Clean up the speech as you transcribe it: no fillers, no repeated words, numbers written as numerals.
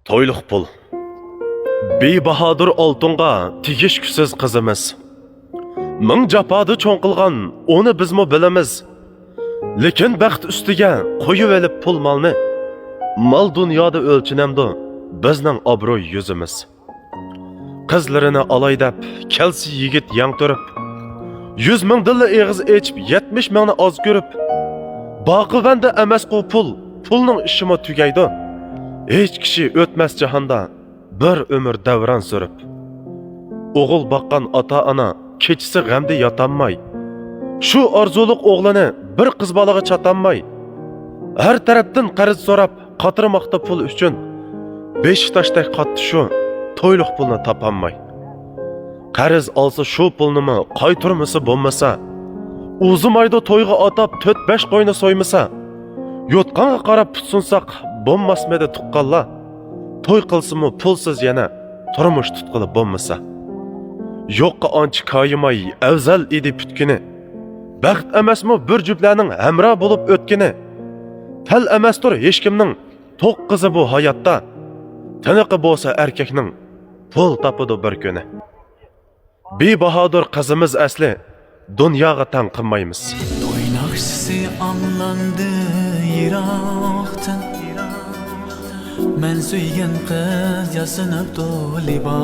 To'yliq pul. Bebahodir oltinga tegish kusiz qizimiz. Ming jafodi cho'ng qilgan, uni bizmi bilamiz. Lekin baxt ustiga qo'yib elib pul molni. Mal dunyoda o'lchinamdi bizning obro'y yuzimiz. Qizlarini olay deb kelsi yigit yang turib, 100 ming dilla eg'iz echib 70 mingni oz ko'rib, boqivanda emas qo pulning ishimi tugaydi. Hech kishi o'tmas jahonda bir umr davron surib. O'g'il boqqan ota-ona kechisi g'amda yotamay, shu orzuliq o'g'lini bir qiz bolaga chatanmay, har tarafdan qarz so'rab qatirmoqda pul uchun, Beşiktaşdek qatdi shu to'yliq pulni topolmay. Qarz olsa shu pulnimi qaytarmasa bo'lmasa, uzumayda to'yga atab 4-5 qo'yni so'ymasa, yotqanga qarab tutsunsaq bo'lmasmedi tuqqanla, to'y qilsimi pulsiz yana turmush tutqili bo'lmasa. Yo'qqa ancha koyimay afzal edi putkini. Baxt emasmi bir jublarning hamra bo'lib o'tgini. Tal emasdir hech kimning to'q qizi bu hayotda. Tiniqi bo'lsa erkakning pul topidi bir kuni. Bebahodir qizimiz asli dunyoga tan qilmaymiz. To'y naqshisi anlandi yiroqdan. Men suygan qiz yasinib libos